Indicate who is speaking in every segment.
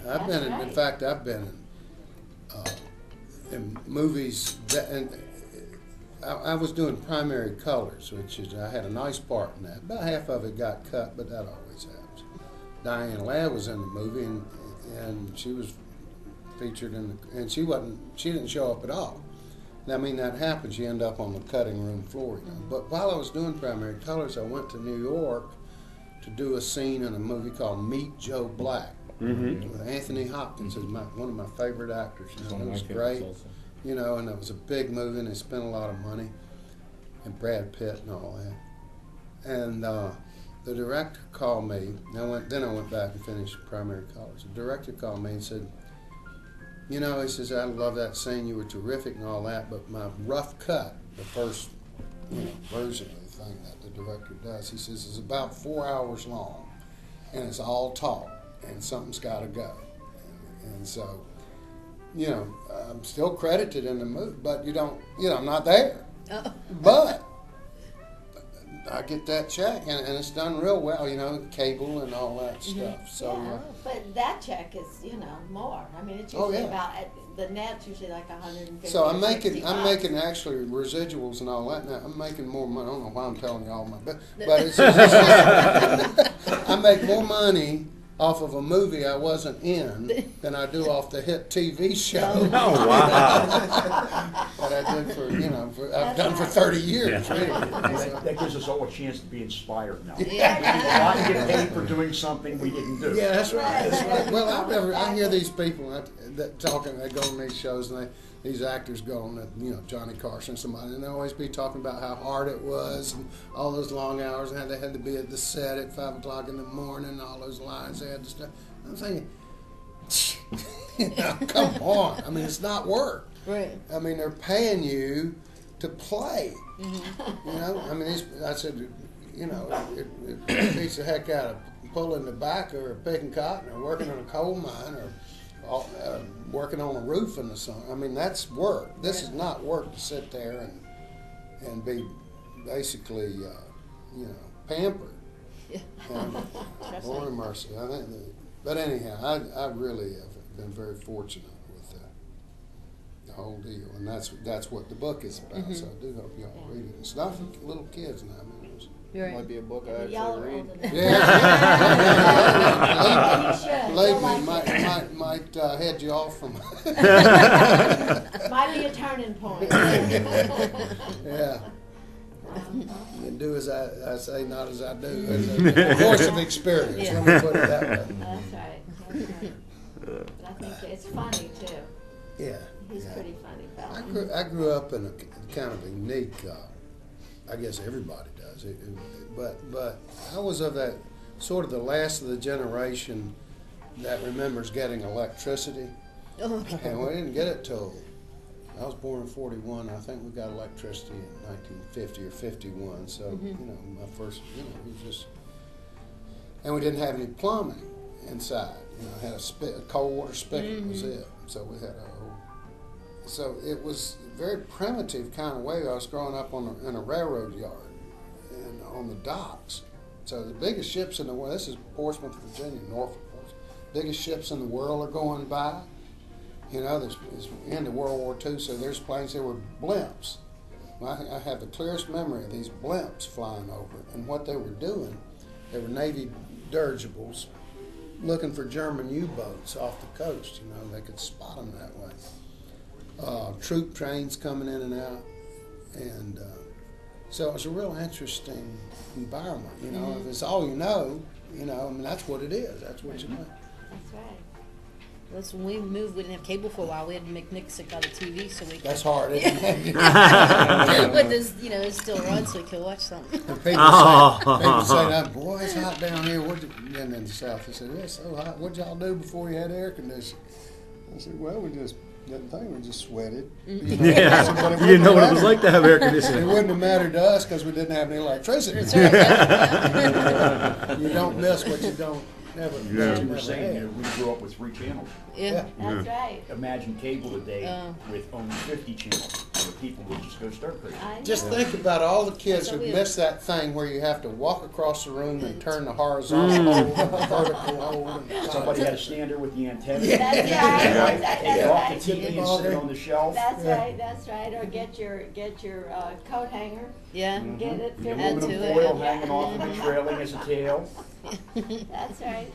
Speaker 1: I've been, in fact, I've been in movies that, and I was doing primary colors, which is, I had a nice part in that. About half of it got cut, but that always happens. Diane Ladd was in the movie, and she was featured in the, and she didn't show up at all. And I mean, that happened. She ended up on the cutting room floor, you know. But while I was doing primary colors, I went to New York to do a scene in a movie called Meet Joe Black. With Anthony Hopkins, who's one of my favorite actors. You know, it was great, you know, and it was a big movie, and they spent a lot of money, and Brad Pitt and all that. And the director called me. Then I went back and finished primary colors. The director called me and said, you know, he says, I love that scene. You were terrific and all that, but my rough cut, the first, you know, version of the thing that the director does, he says, is about 4 hours long, and it's all talk, and something's got to go. And so, you know, I'm still credited in the movie, but you know, I'm not there. But I get that check, and it's done real well, you know, cable and all that stuff. So,
Speaker 2: yeah, but that check is, you know, more. I mean, it's usually about, the net's usually like 150. So I'm making
Speaker 1: actually residuals and all that now. I'm making more money. I don't know why I'm telling you all my, but it's just, I make more money off of a movie I wasn't in than I do off the hit TV show.
Speaker 3: Oh, wow.
Speaker 1: That I did for, you know, I've done for 30 years, really.
Speaker 4: That gives us all a chance to be inspired now. We can get paid for doing something we didn't do.
Speaker 1: Yeah, that's right. That's right. Well, I hear these people that talking, they go on these shows, and these actors go on, you know, Johnny Carson, somebody, and they always be talking about how hard it was and all those long hours, and how they had to be at the set at 5 o'clock in the morning, and all those lines they had to start. I'm thinking, you know, come on. I mean, it's not work.
Speaker 2: Right.
Speaker 1: I mean, they're paying you to play. You know, I mean, I said, you know, it beats the heck out of pulling tobacco or picking cotton or working in a coal mine or working on a roof in the sun. I mean, that's work. This is not work to sit there and be basically, you know, pampered. And, Lord mercy. But anyhow, I really have been very fortunate with the whole deal, and that's what the book is about. So I do hope y'all read it. It's not for little kids now. I mean,
Speaker 5: it might be a book I actually read.
Speaker 1: Believe me, might head you off from.
Speaker 2: Might be a turning point.
Speaker 1: Yeah. You do as I say, not as I do. It's a course of experience. Let me put it that way.
Speaker 2: That's right. But I think it's funny too.
Speaker 1: Yeah.
Speaker 2: He's pretty funny fellow.
Speaker 1: I grew up in a kind of unique. I guess everybody does. But I was of that sort of the last of the generation that remembers getting electricity. And we didn't get it till, I was born in 41. I think we got electricity in 1950 or 51. So, you know, my first, you know, we just, and we didn't have any plumbing inside. You know, had a cold water spigot was it. So we had so it was a very primitive kind of way. I was growing up in a railroad yard and on the docks. So the biggest ships in the world, this is Portsmouth, Virginia, Norfolk. Biggest ships in the world are going by. You know, there's into World War II, so there's planes, there were blimps. I have the clearest memory of these blimps flying over, and what they were doing, they were Navy dirigibles looking for German U-boats off the coast. You know, they could spot them that way. Troop trains coming in and out, and so it was a real interesting environment. You know, if it's all you know, I mean, that's what it is. That's what you know.
Speaker 2: That's right.
Speaker 6: That's when we moved. We didn't have cable for a while. We had to make Nick sick on the TV so we could.
Speaker 1: That's hard, isn't it?
Speaker 6: But this, it still runs so we could watch something.
Speaker 1: People say that, boy, it's hot down here. And in the South, they said, it's so hot. What'd y'all do before you had air conditioning? I said, well, we just didn't think, we just sweated. You
Speaker 3: didn't know what it was like to have air conditioning.
Speaker 1: It wouldn't have mattered to us because we didn't have any electricity.
Speaker 6: That's right.
Speaker 1: You don't miss what you don't ever.
Speaker 4: You were saying we grew up with 3 channels.
Speaker 6: Yeah.
Speaker 2: That's right.
Speaker 4: Imagine cable today with only 50 channels. the people would just go stir crazy.
Speaker 1: Just think about all the kids
Speaker 6: That's what
Speaker 1: who
Speaker 6: we-
Speaker 1: miss that thing where you have to walk across the room and turn the horizontal hold and the vertical hold.
Speaker 4: Somebody had to stand there with the antenna.
Speaker 2: That's right,
Speaker 4: Take it off the
Speaker 2: that's
Speaker 4: TV and sit it on the shelf.
Speaker 2: That's right, or get your coat hanger,
Speaker 6: Yeah.
Speaker 2: get it
Speaker 4: The
Speaker 2: fitted
Speaker 6: Add
Speaker 2: into
Speaker 6: to
Speaker 4: aluminum
Speaker 6: it.
Speaker 4: foil hanging off of the trailing as a tail.
Speaker 2: That's right.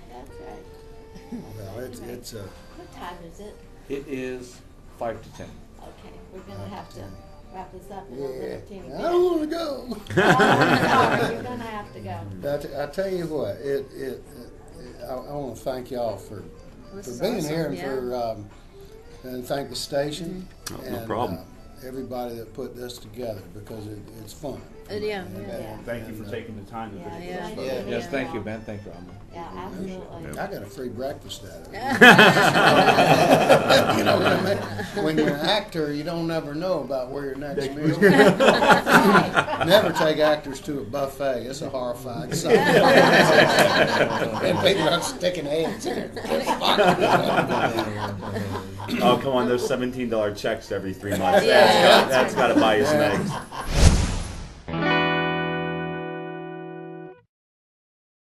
Speaker 1: Well, it's a.
Speaker 2: What time is it?
Speaker 3: It is 5 to 10.
Speaker 2: Okay, we're gonna have to wrap this up in a
Speaker 1: Yeah,
Speaker 2: little teeny
Speaker 1: I
Speaker 2: bit.
Speaker 1: don't want to go.
Speaker 2: Oh, sorry, you're gonna have to go.
Speaker 1: I tell you what, I want to thank y'all for
Speaker 6: This is
Speaker 1: being
Speaker 6: awesome,
Speaker 1: here and
Speaker 6: yeah.
Speaker 1: for and thank the station
Speaker 3: Oh,
Speaker 1: and
Speaker 3: no problem.
Speaker 1: Everybody that put this together because it's fun.
Speaker 6: Yeah.
Speaker 4: Thank you for taking the time to
Speaker 6: Yeah,
Speaker 4: visit
Speaker 6: yeah.
Speaker 4: us.
Speaker 5: Yeah.
Speaker 3: Yes, thank you, Ben. Thank you, Alma.
Speaker 2: Yeah, absolutely.
Speaker 1: I got a free breakfast out of it. You know what I mean? When you're an actor, you don't ever know about where your next meal is. Never take actors to a buffet. It's a horrifying sight. And people are sticking heads in it.
Speaker 3: Oh, come on, those $17 checks every 3 months.
Speaker 6: Yeah.
Speaker 3: That's got to buy you some eggs.